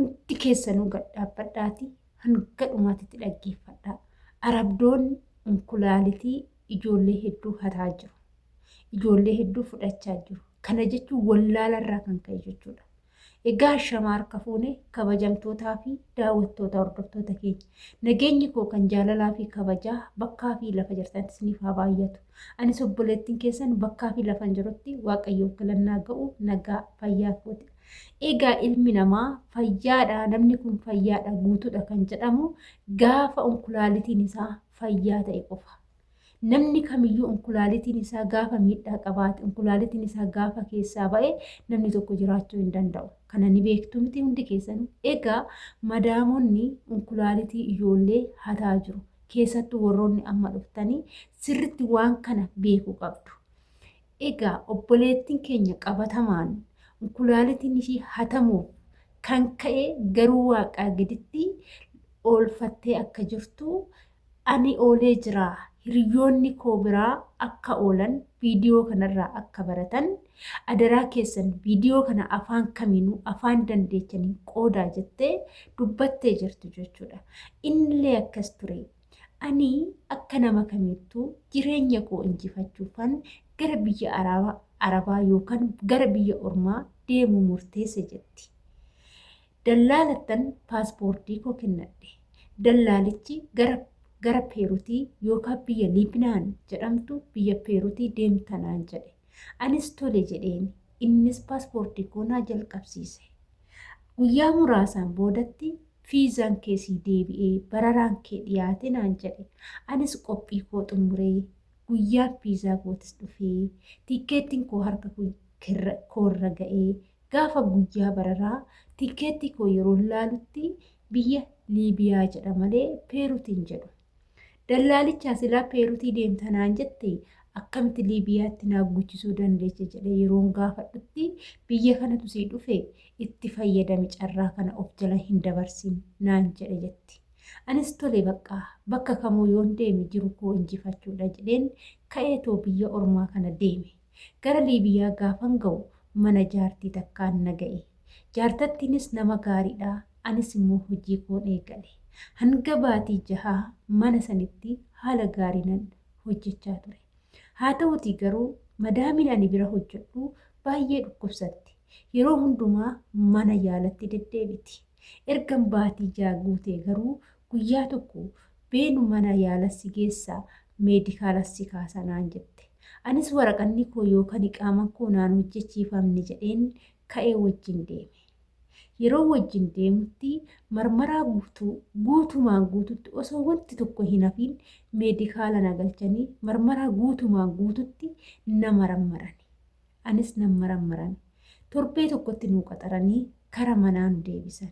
hundi keessanuu gadhaabbadhaati hanga dhumaatitti dhaggeeffadhaa. Arabdoon inkulaalitii ijoollee hedduu hataa jiru. Ijoollee hedduu fudhachaa jiru. Kana jechuun wallaalarraa kan ka'e jechuudha. Egaa shamaa harka fuune kabajamtootaa fi daawwattoota hordoftoota keenya. Nageenyi koo kan jaalalaa fi kabajaa bakkaa fi lafa jirtan isiniif haa baay'atu. Anis obboleettiin keessan bakkaa fi lafa jirutti Waaqayyoof galannaa ga'u nagaa fayyaa kooti. Egaa ilmi namaa fayyaadha, namni kun fayyaadha guutuudha kan jedhamu gaafa inkulaalitiin isaa fayyaa ta'e qofa. Namni kamiyyuu inkulaalitiin isaa gaafa miidhaa qabaate, inkulaalitiin isaa gaafa keessaa ba'e namni tokko jiraachuu hin danda'u. Kana ni beektu miti hundi keessanuu. Egaa madaamonni inkulaalitii ijoollee hataa jiru. Keessattuu warroonni amma dhuftanii sirritti waan kana beekuu qabdu. Egaa obboleettiin keenya qabatamaan inkulaalitiin ishii hatamuuf kan ka'e garuu Waaqaa gaditti oolfattee akka jirtu ani oolee jira. Hiriyoonni koo biraa akka oolan viidiyoo kanarraa akka baratan adaraa keessan viidiyoo kana afaan kamiinuu afaan dandeechanii qoodaa jettee dubbattee jirtu jechuudha. Innillee akkas ture. Ani akka nama kamiittuu jireenya koo injifachuufan gara biyya Arabaa yookaan gara biyya Ormaa deemuu murteesse jetti. Dallaalattan paaspoortii koo kennadhe. Dallaalichi gara Peeruutii yookaan biyya Liibinaan jedhamtu biyya Peeruutii deemtanaan jedhe. Anis tole jedheen innis paaspoortii koo naa jalqabsiise. Guyyaa muraasaan boodatti fiizaan keessii deebi'ee bararaan kee dhiyaate naan jedhe. Anis qophii koo xumuree guyyaa fiizaa kootis dhufee tikeettiin koo harka koorra ga'ee gaafa guyyaa bararaa tikeettii koo yeroo laalutti biyya Liibiyaa jedha malee Peeruutiin jedhu. Dallaalicha silaa Peeruutii deemtanaan jette akkamitti Liibiyaatti naaf guchisuu dandeecha jedhe yeroon gaafadhutti biyya kanatu sii dhufe itti fayyadami carraa kana of jala hin dabarsin naan jedhe jetti. Anis tole bakka kamuu yoon deeme jiru koo injifachuudha jedheen ka'eetoo biyya Ormaa kana deeme. Gara Liibiyaa gaafan ga'u mana jaartii takkaan na ga'e. Jaartattiinis nama gaariidha. Anis immoo hojii koon eegale. Hanga baatii 6 mana sanitti haala gaariinan hojjechaa ture. Haa ta'uutii garuu madaamiin ani bira hojjedhu baay'ee dhukkubsatti. Yeroo hundumaa mana yaalatti deddeebiti. Ergan baatii 6 guutee garuu guyyaa tokko beenu mana yaalassi geessaa meedikaalassi kaasanaan jette. Anis waraqanni koo yookaan iqaaman koo naan hojjechiifamne jedheen ka'ee wajjin deeme. Yeroo wajjin deemutti marmaraa guutumaan guututti osoo wanti tokko hin hafiin meedikaala nagalchanii marmaraa guutumaan guututti nama rammarani. Anis nama rammarani. Torbee tokkotti nuu qaxaranii kara manaa nu deebisan.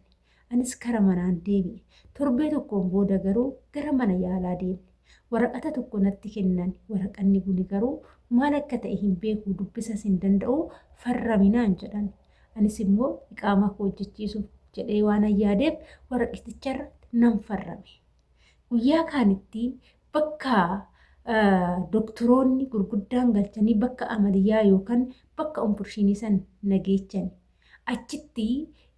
Anis kara manaan deebi'e. Torbee tokkoon booda garuu gara mana yaalaa deemne. Waraqata tokko natti kennan. Waraqanni kun garuu maal akka ta'e hin beeku dubbisas hin danda'u farraminaan jedhan. Anis immoo iqaamaa koo hojjechiisuuf jedhee waan ayyaadeef waraqicharra nan farrame. Guyyaa kaanitti bakka doktoroonni gurguddaan galchanii bakka amaliyyaa yookaan bakka umpurshinii san nageechan. Achitti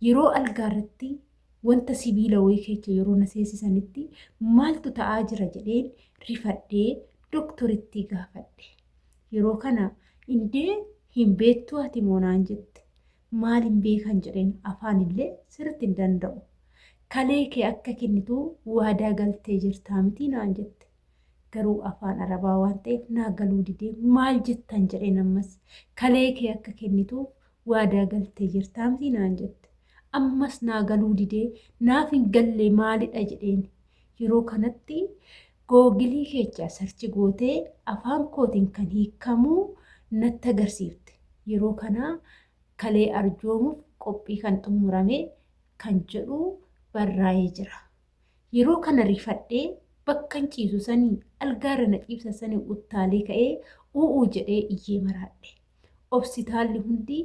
yeroo algaarratti wanta sibiila wayii keessa yeroo na seesisanitti maaltu ta'aa jira jedheen rifadhee doktoritti gaafadhe. Yeroo kana indee hin beektu ati moonaan jette. Maalin beekan jedheen afaanillee sirriitti hin danda'u. Kalee kee akka kennitu waadaa galtee jirtaa miti naan jette. Garuu afaan Arabaa waan ta'eef naa galuu didee maal jettan jedheen ammas kalee kee akka kennitu waadaa galtee jirtaa miti naan jette. Ammas naa galuu didee naaf hin galle maalidha jedheen. Yeroo kanatti googilii keessa sarchi gootee afaan kootiin kan hiikamu natti agarsiifte. Yeroo kana kalee arjoomuuf qophii kan xumurame kan jedhu barraa'ee jira. Yeroo kana rifadhee bakkan ciisu sanii algaarra na ciibsa sanii uttaalee ka'ee u'uu jedhee iyyee maraadhe. Hospitaalli hundi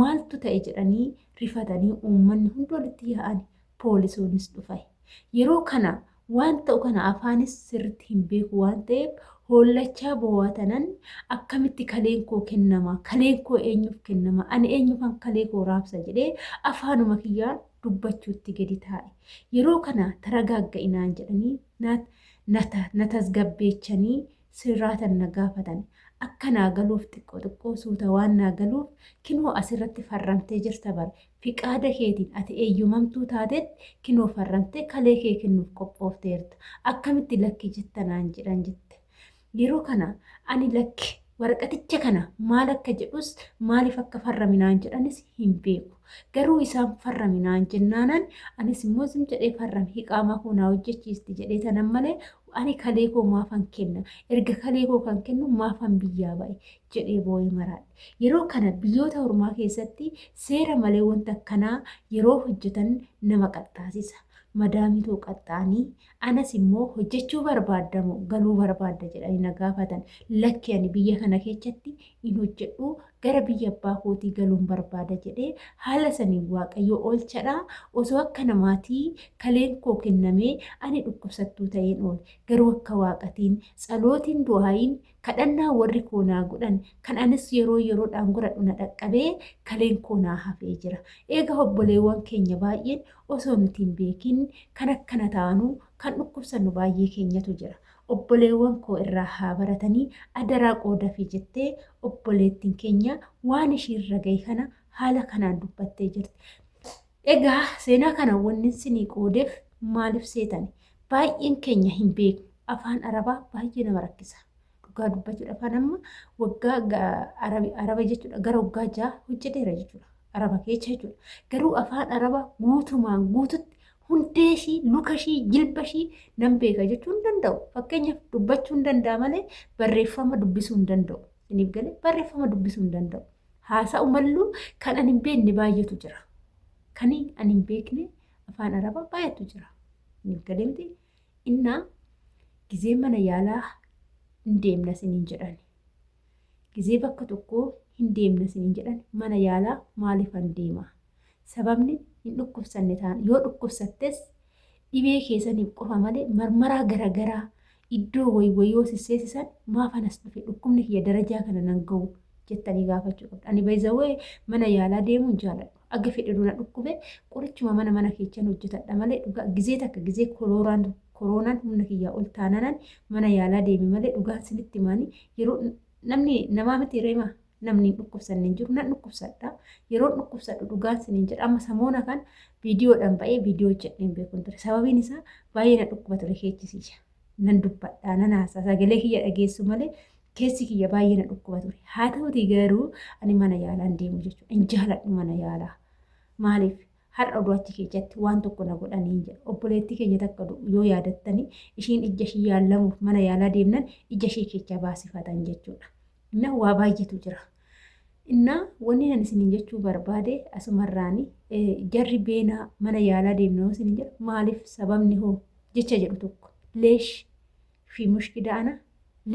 maaltu ta'e jedhanii rifatanii uummanni hundi walitti yaa'an poolisoonis dhufan. Yeroo kana waan ta'u kana afaanis sirriitti hin beeku waan ta'eef hollachaa bohaatanan akkamitti kaleen koo kennama, kaleen koo eenyuuf kennama, ani eenyufan kalee koo raabsa jedhee afaanuma kiyyaan dubbachuutti gadi taa'e. Yeroo kana taragaaga'inaan jedhanii na tasgabbeechanii sirraatan na gaafatan. Akka naa galuuf xiqqoo suuta waan naa galuuf kinoo asirratti farramtee jirta bara. Fiqaada keetiin ati eeyyamamtuu taatetti kinoo farramtee kalee kee kennuuf qophoofteerta. Akkamitti lakki jettanaan jedhan jette. Yeroo kana ani lakki waraqaticha kana maal akka jedhus maaliif akka farraminaan jedhanis hin beeku. Garuu isaan farraminaan jennaanan anis immoo sim jedhee farrame hiqaamaa koo naa hojjechiisti jedhee tanan malee ani kalee koo maafan kenna. Erga kalee koo kan kennu maafan biyyaa ba'e jedhee boo'ee maraadha. Yeroo kana biyyoota ormaa keessatti seera malee wanta akkanaa yeroo hojjetan nama qaxxaasisa. Madaamituu qaxxaanii anas immoo hojjechuu barbaadamu galuu barbaadda jedhanii na gaafatan. Lakki ani biyya kana keessatti hin hojjedhu gara biyya abbaa kootii galuun barbaada jedhee haala saniin waaqayyo oolchadhaa. Osoo akka namaatii kaleen koo kennamee ani dhukkubsattuu ta'een oole. Garuu akka waaqatiin tsalootiin du'aayin kadhannaa warri koonaa godhan kan anis yeroodhaan godhadhu na dhaqqabee kaleen koonaa hafee jira. Eega obboleewwan keenya baay'een osoo nuti hin beekin kan akkana taanu kan dhukkubsannu baay'ee keenyatu jira. Obboleewwan koo irraa haa baratanii adaraa qoodafii jettee obboleettiin keenya waan ishiirra gahe kana haala kanaan dubbattee jirti. Egaa seenaa kana wanni isinii qoodeef maaliif seetani? Baay'een keenya hin beeku. Afaan Arabaa baay'ee nama rakkisa. Dhugaa dubbachuudhaaf amma waggaa Araba jechuudha gara waggaa 6 hojjeteera jechuudha. Araba keessa jechuudha. Garuu afaan Arabaa guutumaan guututti hundee ishii, luka ishii, jilba ishii nan beeka jechuu hin danda'u. Fakkeenyaaf dubbachuu hin danda'a malee barreeffama dubbisuu hin danda'u. Isiniif galee barreeffama dubbisuu hin danda'u. Haasa'u malluu kan ani hin beekne baay'eetu jira. Kan ani hin beekne afaan Arabaa baay'eetu jira. Isiniif galee miti innaa gizee mana yaalaa hin deemna isiniin jedhani. Gizee bakka tokkoo hin deemna isiniin jedhan mana yaalaa maaliif hin deema? Sababni hin dhukkubsanne ta'an yoo dhukkubsattes dhibee keessaniif qofa malee marmaraa garagaraa iddoo wayii sisseessisan maafanas dhufe dhukkubni kiyya darajaa kana nan ga'u jettanii gaafachuu qabdu. Ani baay'ee mana yaalaa deemuun jaaladhu. Akka fedhe dura dhukkube qorichuma mana keessan hojjetadha malee gizee takka gizee koronaan humna kiyyaa ol taananan mana yaalaa deeme malee dhugaan sinitti maanii yeroo namni namaa miti reema namni dhukkubsanne hin jiru nan dhukkubsadha. Yeroo dhukkubsadhu dhugaan siniin jedha. Amma samoona kan viidiyoodhaan ba'ee viidiyoo hojjedheen beekuun ture. Sababiin isaa baay'ee na dhukkuba ture keechisiisa. Nan dubbadhaa nan haasaa sagalee kiyya dhageessu malee keessi kiyya baay'ee na dhukkuba ture. Haa ta'utii garuu ani mana yaalaan deemu jechuudha. Hin jaaladhu mana yaalaa. Maaliif? Har'a oduu achi keessatti waan tokko na godhanii hin jedhu. Obboleettii keenya takka yoo yaadattanii ishiin ija ishii yaallamuuf mana yaalaa deemnan ija ishii keessa baasifatan jechuudha. Inna waa baay'eetu jira. Inna wanni ani isiniin jechuu barbaade asumarraani jarri beenaa mana yaalaa deemnoo isiniin jedhu maaliif sababni hoo jecha jedhu tokko leesh fi mushkidaana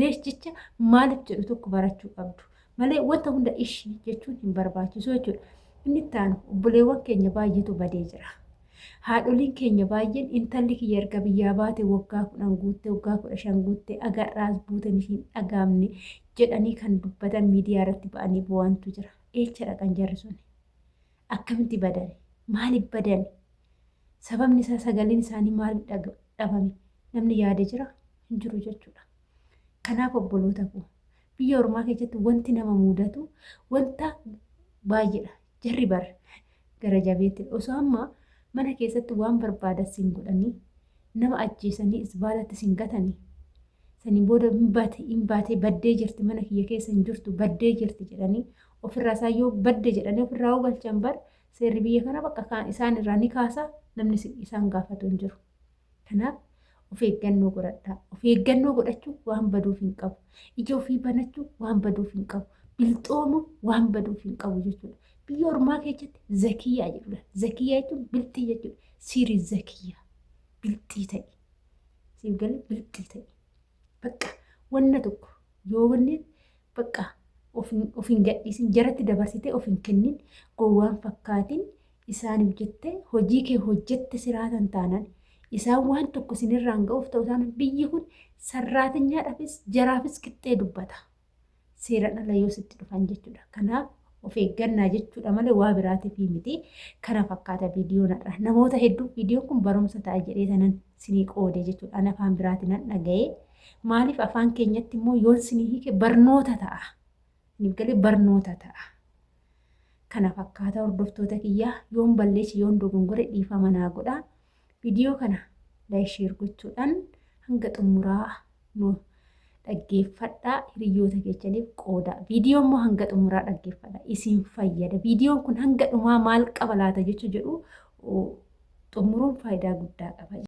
leesh jecha maaliif jedhu tokko barachuu qabdu. Malee wanta hunda ishii jechuun hin barbaachisu jechuudha. Inni taanu obboleewwan keenya baay'eetu badee jira. Haadholiin keenya baay'een intalli kiyya erga biyyaa baate waggaa 10 guutte waggaa 15 guutte agarraas buutan ishiin dhagaamne jedhanii kan dubbatan miidiyaa irratti ba'anii bu'antu jira. Eechadha kan jarri suni. Akkamitti badani? Maaliif badani? Sababni isaa sagaleen isaanii maaliif dhabame? Namni yaade jira hin jiru jechuudha. Kanaaf obboloota koo biyya ormaa keessatti wanti nama mudatu wanta baay'eedha. Jarri bar gara jabeetti osoo amma mana keessatti waan barbaadan siin godhanii nama ajjeesanii isbaalatti siin gatanii saniin booda hin baatee baddee jirti mana kiyya keessa hin jirtu baddee jirti jedhanii ofirraa isaa yoo badde jedhanii ofirraa galchan bar seerri biyya kana bakka isaan irraa ni kaasa namni isaan gaafatu hin jiru. Kanaaf of eeggannoo godhadhaa. Of eeggannoo godhachuu waan baduuf hin qabu. Ija ofii banachuu waan baduuf hin qabu. Bilxoomu waan baduuf hin qabu jechuudha. Biyya ormaa keessatti zakiyyaa jedhudha. Zakiyyaa jechuun bilxii jechuudha. Siirii zakiyyaa. Bilxii ta'e. Siif galee bilxii ta'e. Bakka wanna tokko yoo wanni bakka of hin gadhiisin jaratti dabarsitee of hin kennin gowwaan fakkaatiin isaaniif jettee hojii kee hojjette siraatan taanan isaan waan tokko sinirraan ga'uuf ta'u taanan biyyi kun sarraatinyaadhaafis jaraafis qixxee dubbata. Seeraan ala yoo sitti dhufan jechuudha. Kanaaf of eeggannaa jechuudha malee waa biraatiif miti. Kana fakkaata viidiyoonadha. Namoota hedduu viidiyoon kun barumsa ta'a jedhee sanan sinii qoode jechuudha. Ani afaan biraatiin nan dhaga'ee. Maaliif afaan keenyatti immoo yoon sinii hiike barnoota ta'a. Niif galee barnoota ta'a. Kana fakkaata hordoftoota kiyyaa yoon balleessi yoon dogongore dhiifama naa godhaa. Viidiyoo kana laayik sheer gochuudhaan hanga xumuraa nu dhaggeeffadhaa. Hiriyoota keessaniif qooda. Viidiyoon immoo hanga xumuraa dhaggeeffadhaa. Isin fayyada. Viidiyoon kun hanga dhumaa maal qaba laata jechuu jedhu xumuruun faayidaa guddaa qaba.